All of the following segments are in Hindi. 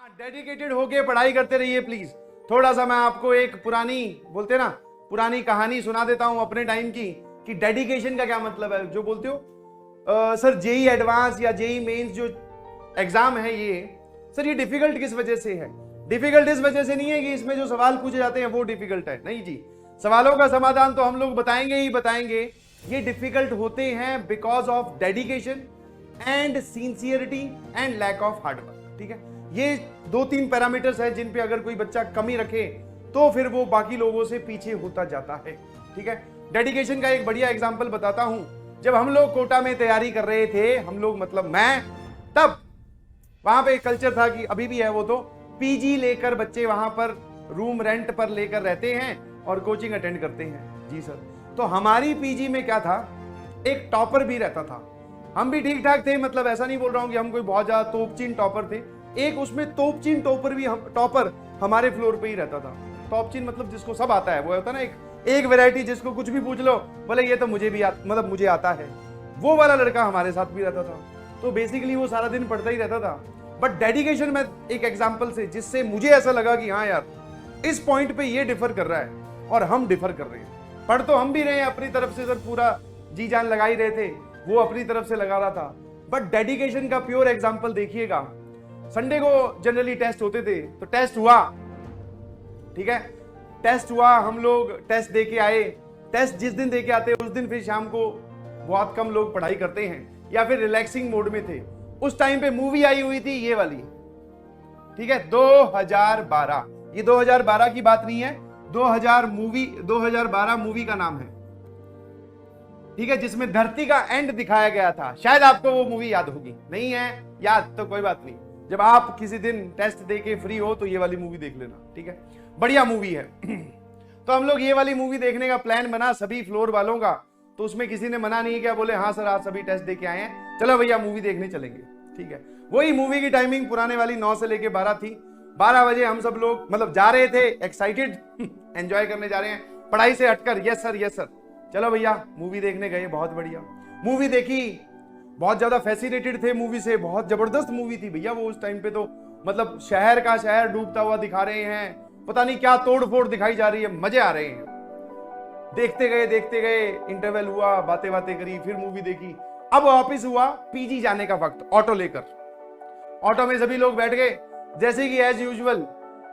डेडिकेटेड होके पढ़ाई करते रहिए प्लीज। थोड़ा सा मैं आपको एक पुरानी बोलते ना पुरानी कहानी सुना देता हूं अपने टाइम की कि डेडिकेशन का क्या मतलब है। जो बोलते हो सर जेई एडवांस या जेई मेंस जो एग्जाम है ये सर ये डिफिकल्ट किस वजह से है? डिफिकल्ट इस वजह से नहीं है कि इसमें जो सवाल पूछे जाते हैं वो डिफिकल्ट है, नहीं जी। सवालों का समाधान तो हम लोग बताएंगे ही बताएंगे। ये डिफिकल्ट होते हैं because of dedication and sincerity and lack of hard work. ठीक है, ये 2-3 पैरामीटर्स है जिन पे अगर कोई बच्चा कमी रखे तो फिर वो बाकी लोगों से पीछे होता जाता है। ठीक है, डेडिकेशन का एक बढ़िया एग्जांपल बताता हूं। जब हम लोग कोटा में तैयारी कर रहे थे, हम लोग मतलब मैं, तब वहां पे एक कल्चर था कि अभी भी है वो, तो पीजी लेकर बच्चे वहां पर रूम रेंट पर लेकर रहते हैं और कोचिंग अटेंड करते हैं। जी सर, तो हमारी पीजी में क्या था, एक टॉपर भी रहता था। हम भी ठीक ठाक थे, मतलब ऐसा नहीं बोल रहा हूं कि हम कोई बहुत ज्यादा तोपचीन टॉपर थे। एक उसमें तोपचीन टॉपर भी टॉपर हमारे फ्लोर पे ही रहता था। तोपचीन मतलब जिसको सब आता है, वो होता ना एक वैरायटी जिसको कुछ भी पूछ लो बोले ये तो मुझे भी मतलब मुझे आता है, वो वाला लड़का हमारे साथ भी रहता था। तो बेसिकली वो सारा दिन पढ़ता ही रहता था। बट डेडिकेशन में एक एग्जाम्पल से जिससे मुझे ऐसा लगा कि हाँ यार इस पॉइंट पे ये डिफर कर रहा है और हम डिफर कर रहे हैं। पढ़ तो हम भी रहे हैं अपनी तरफ से सर, पूरा जी जान लगा ही रहे थे, वो अपनी तरफ से लगा रहा था। बट डेडिकेशन का प्योर एग्जाम्पल देखिएगा। संडे को जनरली टेस्ट होते थे, तो टेस्ट हुआ, ठीक है, टेस्ट हुआ, हम लोग टेस्ट दे के आए। टेस्ट जिस दिन दे के आते उस दिन फिर शाम को बहुत कम लोग पढ़ाई करते हैं या फिर रिलैक्सिंग मोड में थे। उस टाइम पे मूवी आई हुई थी ये वाली, ठीक है, 2012। ये 2012 की बात नहीं है, 2012 मूवी का नाम है, ठीक है, जिसमें धरती का एंड दिखाया गया था। शायद आपको वो मूवी याद होगी, नहीं है याद तो कोई बात नहीं, जब आप किसी दिन टेस्ट दे के फ्री हो तो ये वाली मूवी देख लेना, ठीक है, बढ़िया मूवी है। तो हम लोग ये वाली मूवी देखने का प्लान बना सभी फ्लोर वालों का, तो उसमें किसी ने मना नहीं किया, बोले हाँ सर आप सभी टेस्ट दे के आए हैं, चलो भैया मूवी देखने चलेंगे। ठीक है, वही मूवी की टाइमिंग पुराने वाली 9 से लेके 12 थी। 12 बजे हम सब लोग मतलब जा रहे थे एक्साइटेड, एंजॉय करने जा रहे हैं पढ़ाई से हटकर। यस सर यस सर, चलो भैया मूवी देखने गए, बहुत बढ़िया मूवी देखी, बहुत ज्यादा फैसिनेटेड थे मूवी से, बहुत जबरदस्त मूवी थी भैया वो। उस टाइम पे तो मतलब शहर का शहर डूबता हुआ दिखा रहे हैं, पता नहीं क्या तोड़ फोड़ दिखाई जा रही है, मजे आ रहे हैं। देखते गए, इंटरवल हुआ, बातें करी, फिर मूवी देखी। अब वापिस हुआ पीजी जाने का वक्त, ऑटो लेकर। ऑटो में सभी लोग बैठ गए, जैसे कि एज यूजुअल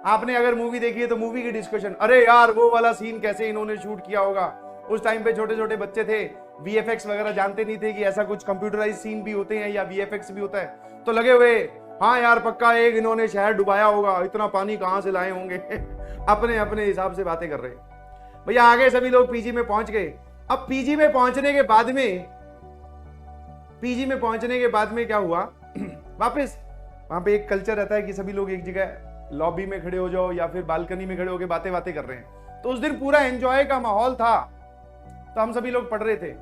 आपने अगर मूवी देखी है तो मूवी की डिस्कशन, अरे यार वो वाला सीन कैसे इन्होंने शूट किया होगा। उस टाइम पे छोटे छोटे बच्चे थे, वीएफएक्स वगैरह जानते नहीं थे कि ऐसा कुछ कंप्यूटराइज सीन भी होते हैं या वीएफएक्स भी होता है, तो लगे हुए हाँ यार पक्का एक इन्होंने शहर डुबाया होगा, इतना पानी कहां से लाए होंगे। अपने अपने हिसाब से बातें कर रहे हैं भैया। आगे सभी लोग पीजी में पहुंच गए। अब पीजी में पहुंचने के बाद में क्या हुआ, वापस वहां पे एक कल्चर रहता है कि सभी लोग एक जगह लॉबी में खड़े हो जाओ या फिर बालकनी में खड़े होकर बातें कर रहे हैं। तो उस दिन पूरा एंजॉय का माहौल था, तो हम सभी लोग पढ़ रहे थे।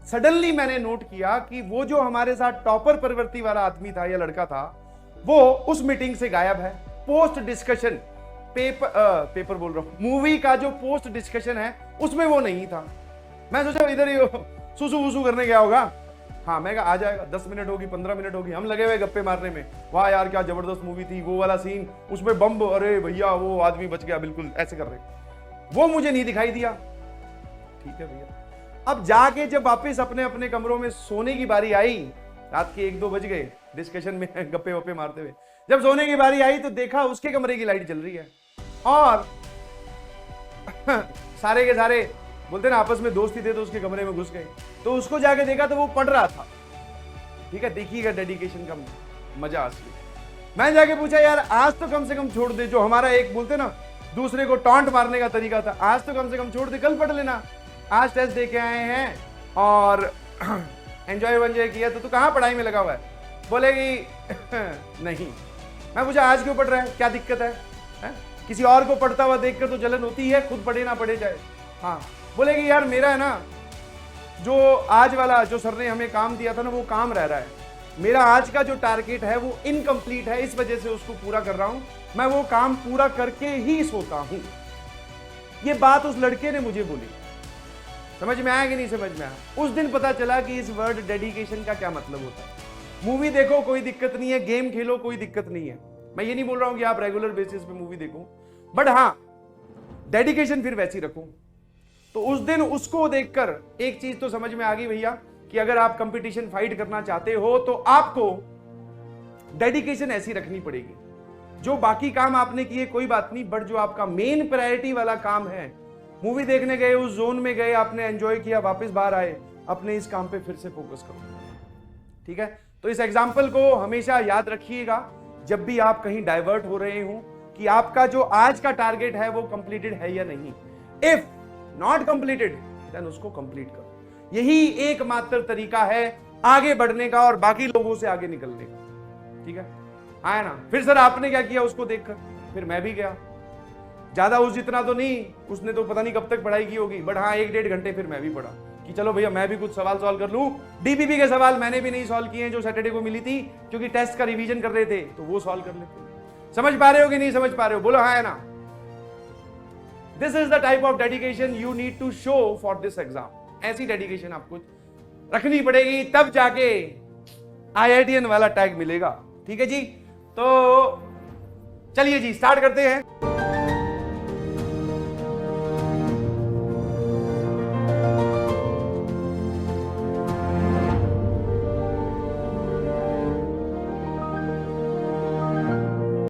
सडनली मैंने नोट किया कि वो जो हमारे साथ टॉपर प्रवृत्ति वाला आदमी था या लड़का था, वो उस मीटिंग से गायब है। पोस्ट डिस्कशन पेपर बोल रहा हूं, मूवी का जो पोस्ट डिस्कशन है उसमें वो नहीं था। मैं सोचा इधर ही सुसु वुसु करने गया होगा। हाँ मैं आ जाएगा, 10 मिनट होगी 15 मिनट होगी, हम लगे हुए गप्पे मारने में। वाह यार क्या जबरदस्त मूवी थी, वो वाला सीन, उसमें बम, अरे भैया वो आदमी बच गया, बिल्कुल ऐसे कर रहे। वो मुझे नहीं दिखाई दिया। ठीक है भैया, अब जाके जब वापिस अपने अपने कमरों में सोने की बारी आई, रात के 1-2 बज गए डिस्कशन में गप्पे वप्पे मारते हुए, जब सोने की बारी आई तो देखा उसके कमरे की लाइट जल रही है और सारे के सारे बोलते ना आपस में दोस्ती थे तो उसके कमरे में घुस गए। तो उसको जाके देखा तो वो पढ़ रहा था। ठीक है, देखिएगा डेडिकेशन का मजा असली। मैं जाके पूछा यार आज तो कम से कम छोड़ दे, जो हमारा एक बोलते ना दूसरे को टॉन्ट मारने का तरीका था, आज तो कम से कम छोड़ दे, कल पढ़ लेना, आज टेस्ट दे के आए हैं और एंजॉय किया तो तू कहाँ पढ़ाई में लगा हुआ है? बोलेगी नहीं। मैं पूछा आज क्यों पढ़ रहा है, क्या दिक्कत है? किसी और को पढ़ता हुआ देखकर तो जलन होती है, खुद पढ़े ना पढ़े जाए। हाँ बोलेगी यार मेरा है ना, जो आज वाला जो सर ने हमें काम दिया था ना वो काम रह रहा है, मेरा आज का जो टारगेट है वो इनकम्प्लीट है, इस वजह से उसको पूरा कर रहा हूं, मैं वो काम पूरा करके ही सोता हूं। ये बात उस लड़के ने मुझे बोली। समझ में आया कि नहीं समझ में आया? उस दिन पता चला कि इस वर्ड डेडिकेशन का क्या मतलब होता है। मूवी देखो कोई दिक्कत नहीं है, गेम खेलो कोई दिक्कत नहीं है, मैं ये नहीं बोल रहा हूं कि आप रेगुलर बेसिस पे मूवी देखो, बट हां डेडिकेशन फिर वैसी रखो। तो उस दिन उसको देखकर एक चीज तो समझ में आ गई भैया कि अगर आप कंपटीशन फाइट करना चाहते हो तो आपको डेडिकेशन ऐसी रखनी पड़ेगी। जो बाकी काम आपने किए कोई बात नहीं, बट जो आपका मेन प्रायोरिटी वाला काम है, मूवी देखने गए, उस जोन में गए, आपने एंजॉय किया, वापस बाहर आए, अपने इस काम पे फिर से फोकस करो। ठीक है, तो इस एग्जाम्पल को हमेशा याद रखिएगा जब भी आप कहीं डाइवर्ट हो रहे हो, कि आपका जो आज का टारगेट है वो कंप्लीटेड है या नहीं। इफ नॉट कंप्लीटेड देन उसको कंप्लीट करो। यही एकमात्र तरीका है आगे बढ़ने का और बाकी लोगों से आगे निकलने का। ठीक है, आया ना। फिर सर आपने क्या किया उसको देखकर? फिर मैं भी गया, ज्यादा उस जितना तो नहीं, उसने तो पता नहीं कब तक पढ़ाई की होगी, बट हाँ 1-1.5 घंटे फिर मैं भी पढ़ा कि चलो भैया मैं भी कुछ सवाल सॉल्व कर लूं। डीपीपी के सवाल मैंने भी नहीं सॉल्व किए जो सैटरडे को मिली थी, क्योंकि टेस्ट का रिवीजन कर रहे थे, तो वो सॉल्व कर लेते। समझ पा रहे हो कि नहीं समझ पा रहे हो? बोलो हाँ है ना। This is the type of dedication you need to show for this exam. ऐसी डेडिकेशन आपको रखनी पड़ेगी, तब जाके IITN वाला टैग मिलेगा। ठीक है जी, तो चलिए जी स्टार्ट करते हैं।